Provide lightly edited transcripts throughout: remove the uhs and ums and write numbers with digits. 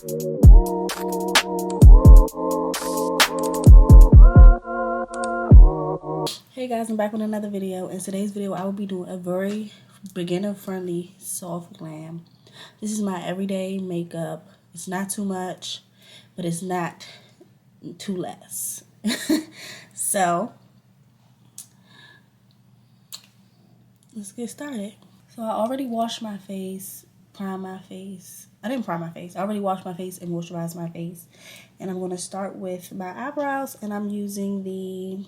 Hey guys, I'm back with another video. In today's video, I will be doing a very beginner-friendly soft glam. This is my everyday makeup. It's not too much, but it's not too less. So, let's get started. So I already washed my face, primed my face. I didn't prime my face. I already washed my face and moisturized my face. And I'm going to start with my eyebrows, and I'm using the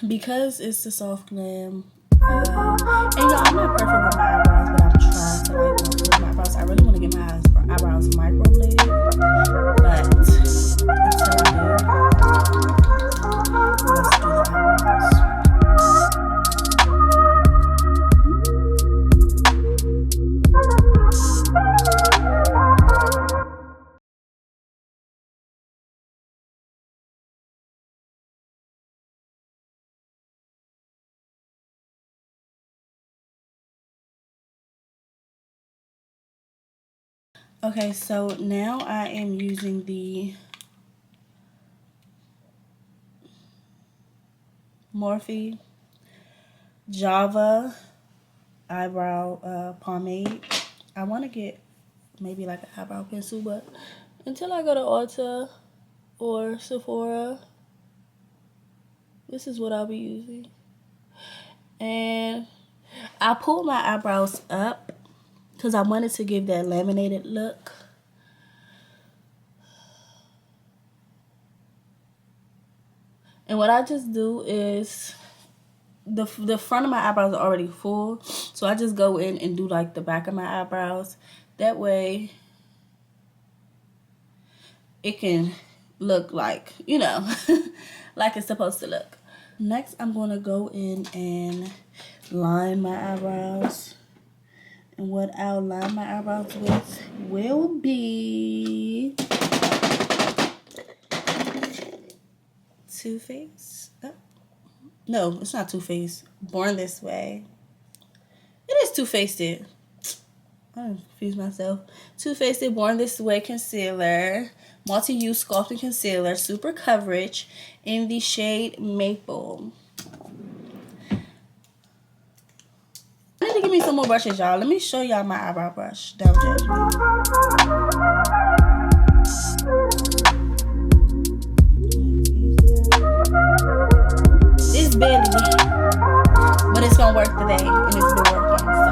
because it's a soft glam, and y'all, I'm not perfect with my eyebrows, but I'm trying to like improve my eyebrows. I really want to get my eyebrows microbladed, but until I do, let's do the eyebrows. Okay, so now I am using the Morphe Java eyebrow pomade. I want to get maybe like an eyebrow pencil, but until I go to Ulta or Sephora, this is what I'll be using. And I pulled my eyebrows up because I wanted to give that laminated look. And what I just do is the front of my eyebrows are already full, so I just go in and do like the back of my eyebrows. That way it can look like, you know, like it's supposed to look. Next, I'm going to go in and line my eyebrows. And what I'll line my eyebrows with will be Too Faced. Oh. No, it's not Too Faced. Born This Way. It is Too Faced. I confused myself. Too Faced Born This Way concealer. Multi-use sculpting concealer. Super coverage in the shade Maple. I need to give me some more brushes, y'all. Let me show y'all my eyebrow brush. Don't judge me. It's barely, but it's gonna work today, and it's been working, so.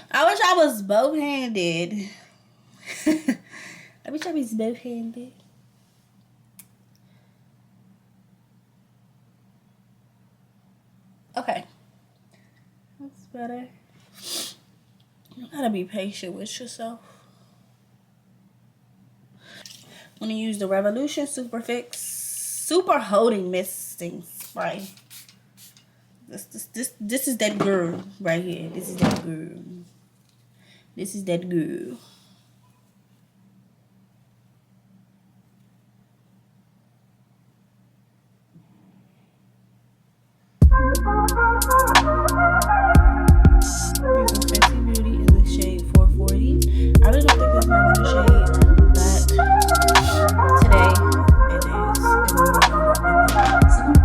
I wish I was both-handed. I wish I was both-handed. Okay. That's better. You gotta be patient with yourself. I'm gonna use the Revolution Super Holding Misting Spray. This is that girl right here. This is that girl. This is that girl. Using Fenty Beauty in the shade 440. I really don't think that's my one shade, but today it is. And we're gonna work with it.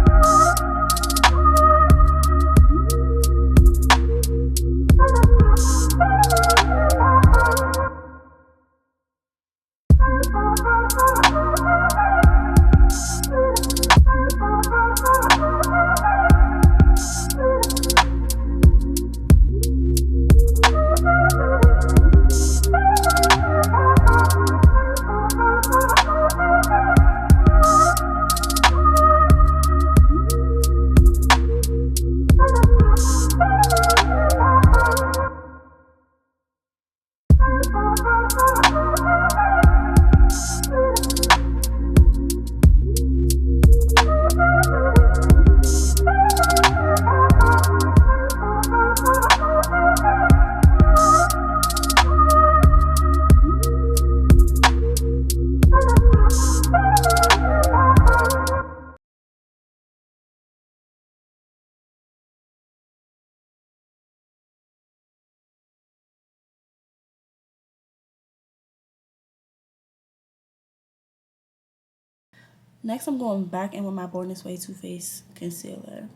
Next, I'm going back in with my Born This Way Too Faced concealer.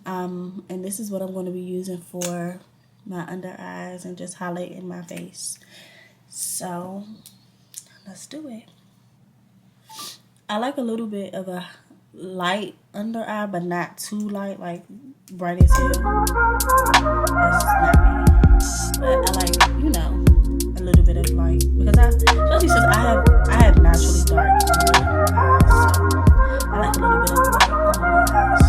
And this is what I'm going to be using for my under eyes and just highlighting my face. So, let's do it. I like a little bit of a light under eye, but not too light, like bright as hell. That's not me. But I like, you know, a little bit of light because especially since I have naturally dark under eyes, so I like a little bit of light under my eyes.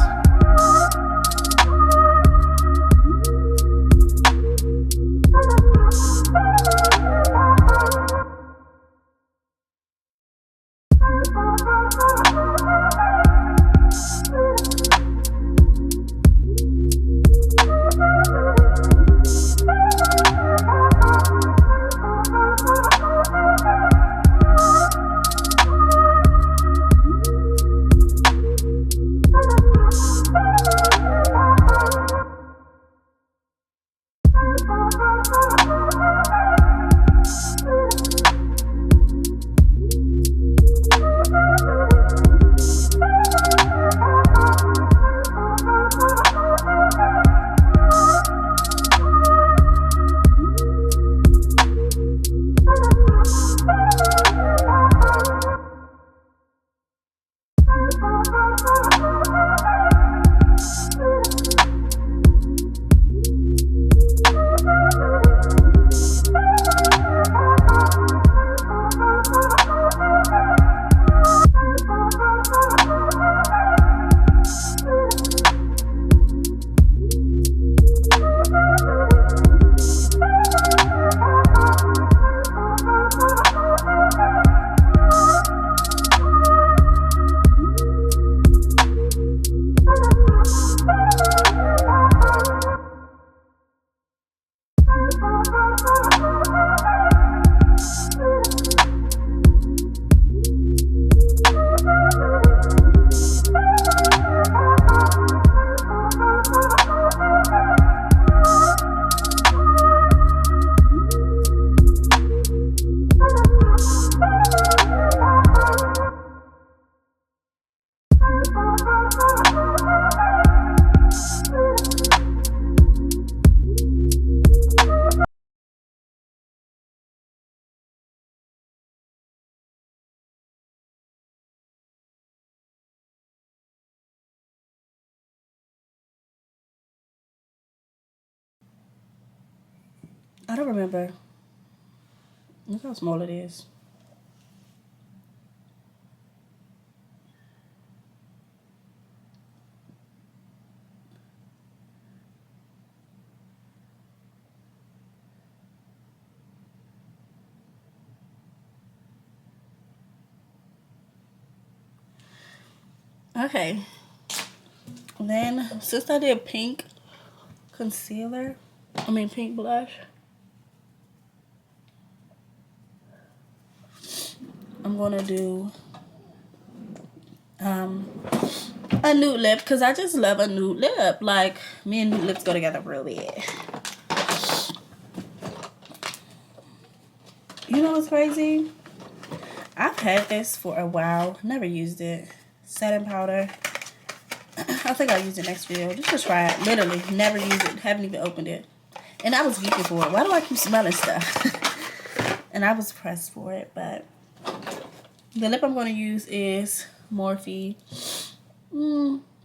I don't remember. Look how small it is. Okay. Then, since I did pink concealer, pink blush, I'm going to do a nude lip because I just love a nude lip. Like, me and nude lips go together real bad. You know what's crazy? I've had this for a while. Never used it. Setting powder. I think I'll use it next video. Just to try it. Literally. Never used it. Haven't even opened it. And I was geeking for it. Why do I keep smelling stuff? And I was pressed for it. But the lip I'm going to use is Morphe. This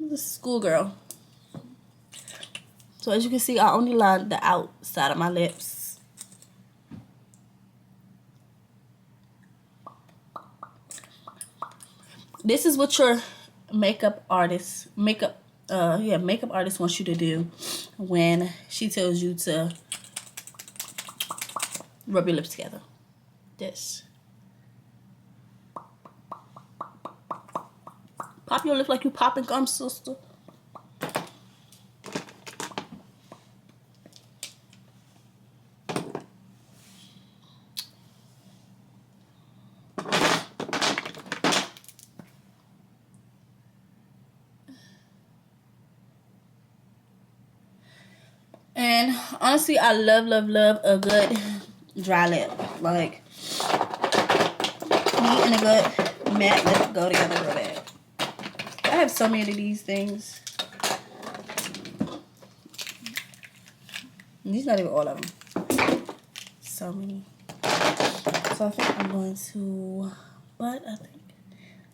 is Schoolgirl. So as you can see, I only lined the outside of my lips. This is what your makeup artist wants you to do when she tells you to rub your lips together. This. Pop your lips like you popping gum, sister. And honestly, I love a good dry lip. Like, me and a good matte lip go together real bad. I have so many of these things. These not even all of them. So many. So I think I'm going to, but I think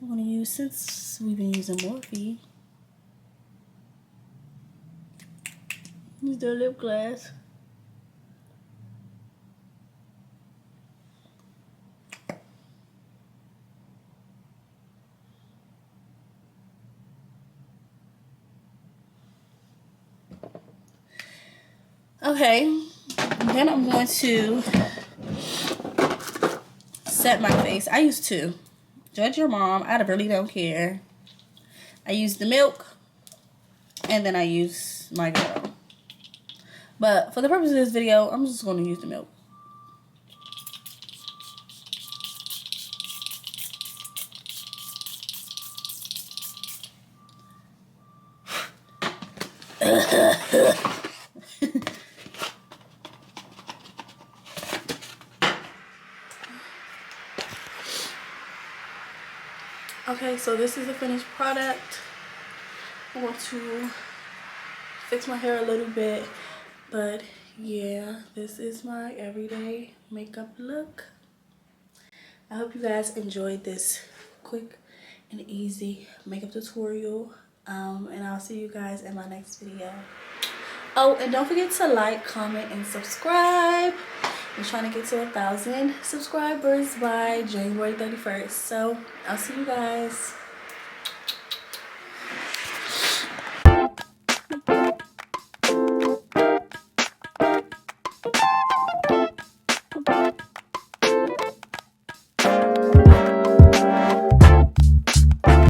I'm going to use, since we've been using Morphe, use their lip gloss. Okay, then I'm going to set my face. I use two. Judge your mom. I really don't care. I use the milk, and then I use my girl. But for the purpose of this video, I'm just going to use the milk. Okay, so this is the finished product. I want to fix my hair a little bit, but yeah, this is my everyday makeup look. I hope you guys enjoyed this quick and easy makeup tutorial, and I'll see you guys in my next video. Oh, and don't forget to like, comment, and subscribe. I'm trying to get to 1,000 subscribers by January 31st. So I'll see you guys.